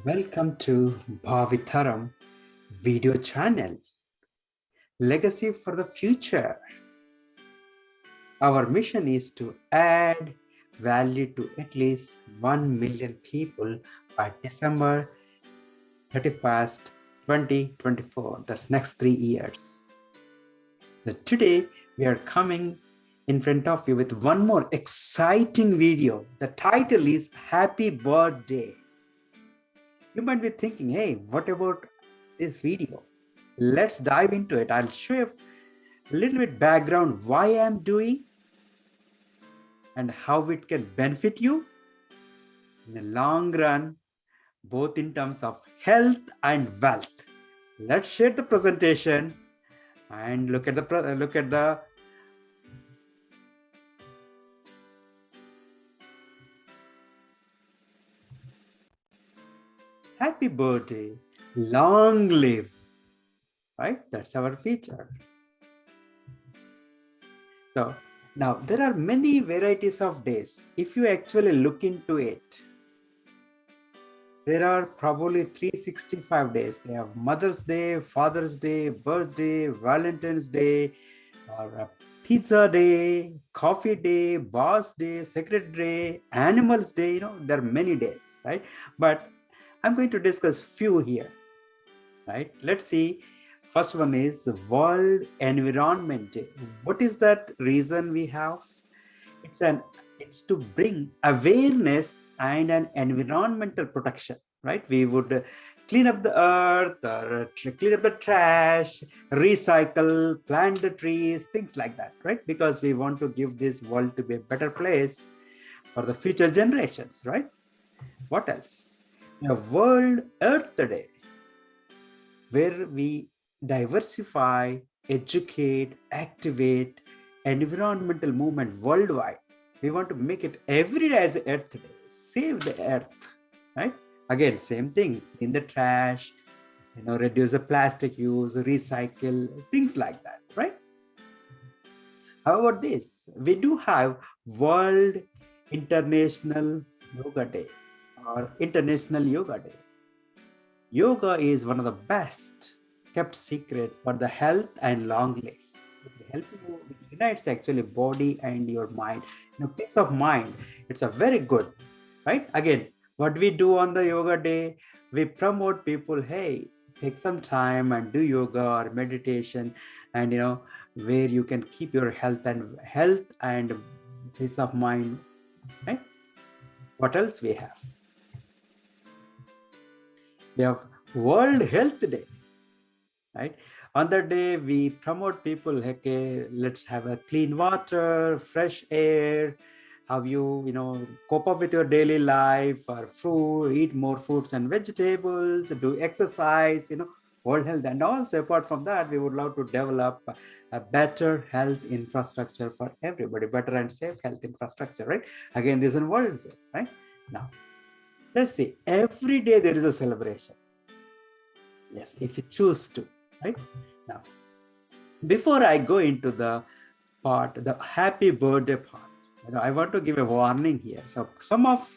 Welcome to Bhavitharam video channel, Legacy for the Future. Our mission is to add value to at least 1 million people by December 31st, 2024. That's next 3 years. Today, we are coming in front of you with one more exciting video. The title is Happy Birthday. You might be thinking, hey, what about this video? Let's dive into it. I'll show you a little bit background why I'm doing and how it can benefit you in the long run, both in terms of health and wealth. Let's share the presentation and look at the happy birthday, long live, right? That's our feature. So now there are many varieties of days. If you actually look into it, there are probably 365 days. They have Mother's Day, Father's Day, birthday, Valentine's Day, or a pizza day, coffee day, boss day, secretary day, animals day. There are many days, right? But I'm going to discuss few here, right? Let's see. First one is World Environment Day. What is that reason we have? It's to bring awareness and an environmental protection, right? We would clean up the earth, or clean up the trash, recycle, plant the trees, things like that, right? Because we want to give this world to be a better place for the future generations, right? What else? World Earth Day, where we diversify, educate, activate environmental movement worldwide. We want to make it every day as Earth Day. Save the Earth, right? Again, same thing, in the trash, reduce the plastic use, recycle, things like that, right? How about this? We do have World International Yoga Day or International Yoga Day. Yoga is one of the best kept secret for the health and long life. It helps you, it unites actually body and your mind. Peace of mind, it's a very good, right? Again, what we do on the yoga day, we promote people, hey, take some time and do yoga or meditation, and where you can keep your health and peace of mind, right? What else we have? We have World Health Day, right? On that day, we promote people, okay, let's have a clean water, fresh air, how you cope up with your daily life, or food, eat more fruits and vegetables, do exercise, World Health. And also, apart from that, we would love to develop a better health infrastructure for everybody, better and safe health infrastructure, right? Again, this is a World Day, right? Now, let's see, every day there is a celebration. Yes, if you choose to, right? Now, before I go into the happy birthday part, I want to give a warning here. So some of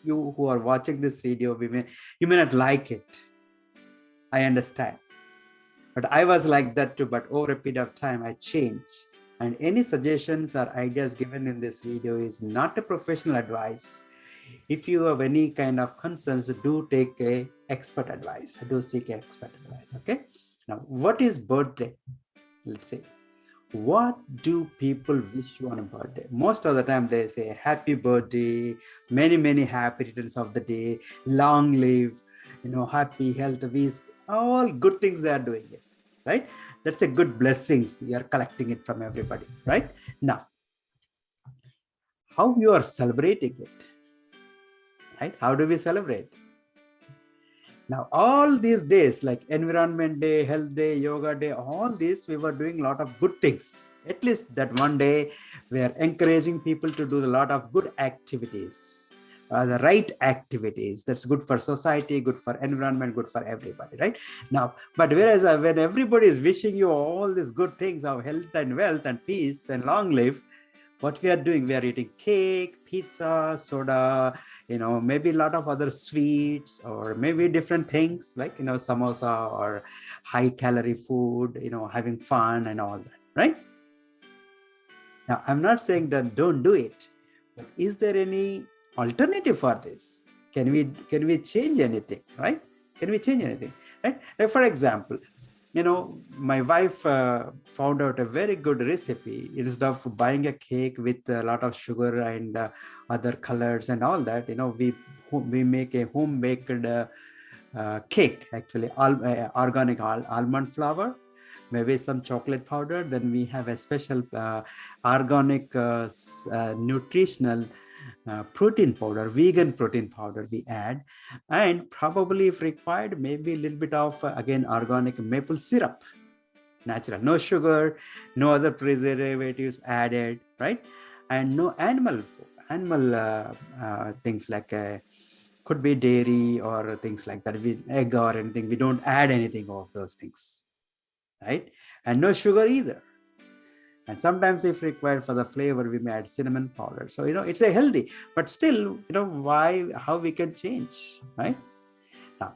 you who are watching this video, you may not like it. I understand. But I was like that too, but over a period of time, I changed. And any suggestions or ideas given in this video is not a professional advice. If you have any kind of concerns, do take a expert advice. Do seek expert advice, okay? Now, what is birthday? Let's say, what do people wish you on a birthday? Most of the time they say happy birthday, many, many happy returns of the day, long live, happy health, peace, all good things they are doing it, right? That's a good blessings. You are collecting it from everybody, right? Now, how you are celebrating it, right? How do we celebrate? Now, all these days, like Environment Day, Health Day, Yoga Day, all these, we were doing a lot of good things. At least that one day, we are encouraging people to do a lot of good activities, the right activities. That's good for society, good for environment, good for everybody, right? Now, but whereas when everybody is wishing you all these good things of health and wealth and peace and long life, what we are doing, we are eating cake, pizza, soda, maybe a lot of other sweets, or maybe different things like, samosa or high calorie food, having fun and all that, right? Now, I'm not saying that don't do it, but is there any alternative for this? Can we change anything, right? Can we change anything, right? Like for example, my wife found out a very good recipe. Instead of buying a cake with a lot of sugar and other colors and all that, we make a home baked cake, actually, organic almond flour, maybe some chocolate powder. Then we have a special organic nutritional protein powder, vegan protein powder we add, and probably if required, maybe a little bit of again organic maple syrup, natural, no sugar, no other preservatives added, right? And no animal things like could be dairy or things like that, with egg or anything. We don't add anything of those things, right? And no sugar either. And sometimes if required for the flavor, we may add cinnamon powder. So, it's a healthy, but still, how we can change, right? Now,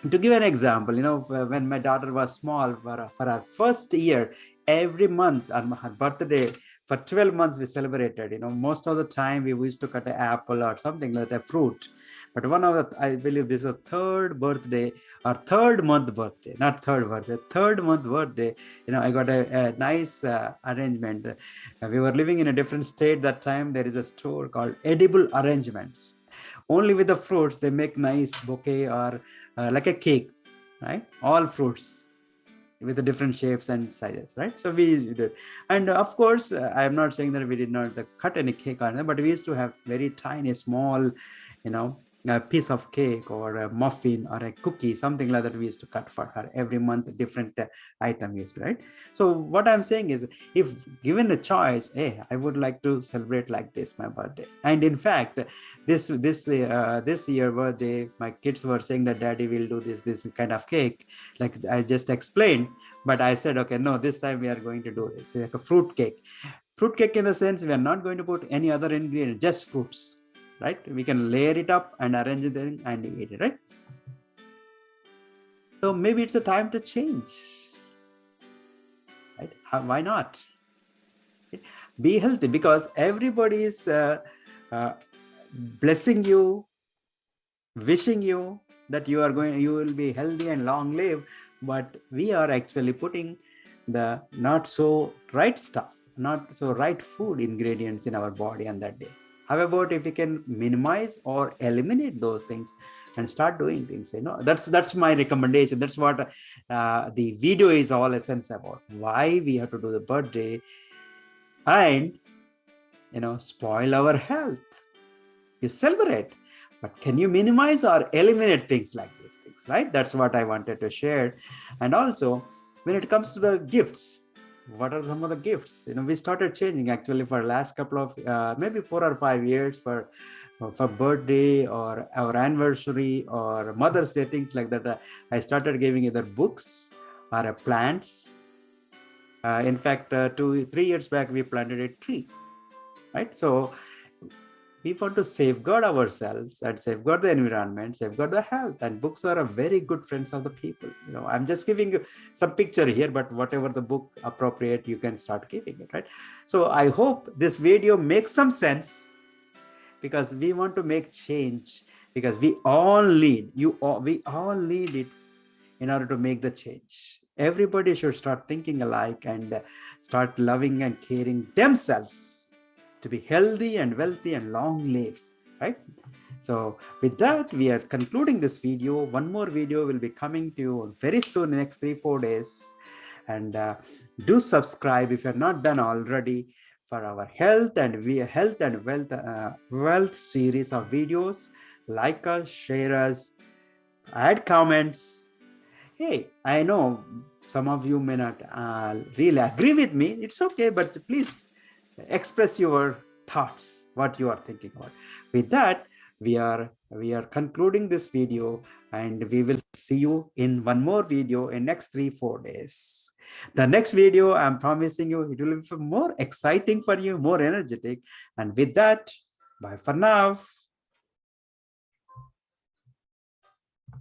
to give an example, when my daughter was small, for her first year, every month on her birthday, for 12 months we celebrated. Most of the time we used to cut an apple or something like a fruit. But one of the, I believe this is a third birthday or third month birthday, not third birthday, third month birthday. I got a nice arrangement. We were living in a different state that time. There is a store called Edible Arrangements. Only with the fruits, they make nice bouquet or like a cake, right? All fruits with the different shapes and sizes, right? So we did. And of course, I am not saying that we did not cut any cake on it, but we used to have very tiny, small, a piece of cake or a muffin or a cookie, something like that we used to cut for her every month, a different item used, right? So what I'm saying is, if given the choice, hey, I would like to celebrate like this my birthday. And in fact, this year birthday, my kids were saying that daddy will do this kind of cake, like I just explained. But I said, okay, no, this time we are going to do this like a fruit cake. Fruit cake in the sense we are not going to put any other ingredient, just fruits, right? We can layer it up and arrange it and eat it, right? So maybe it's a time to change, right? Why not? Be healthy, because everybody is blessing you, wishing you that you will be healthy and long live, but we are actually putting the not so right stuff, not so right food ingredients in our body on that day. How about if we can minimize or eliminate those things and start doing things? That's my recommendation. That's what the video is all essence about. Why we have to do the birthday and spoil our health. You celebrate, but can you minimize or eliminate things like these things, right? That's what I wanted to share. And also, when it comes to the gifts, what are some of the gifts? We started changing actually for last couple of maybe 4 or 5 years for birthday or our anniversary or Mother's Day, things like that. I started giving either books or plants. In fact, 3 years back, we planted a tree, right? So we want to safeguard ourselves and safeguard the environment, safeguard the health, and books are a very good friends of the people. I'm just giving you some picture here, but whatever the book appropriate, you can start giving it, right? So I hope this video makes some sense, because we want to make change, because we all need it in order to make the change. Everybody should start thinking alike and start loving and caring themselves to be healthy and wealthy and long live, right? So with that, we are concluding this video. One more video will be coming to you very soon, next 3-4 days. And do subscribe if you're not done already for our health and wealth series of videos. Like us, share us, add comments. Hey, I know some of you may not really agree with me. It's okay, but please express your thoughts, what you are thinking about. With that, we are concluding this video, and we will see you in one more video in next 3-4 days. The next video, I'm promising you, it will be more exciting for you, more energetic. And with that, bye for now.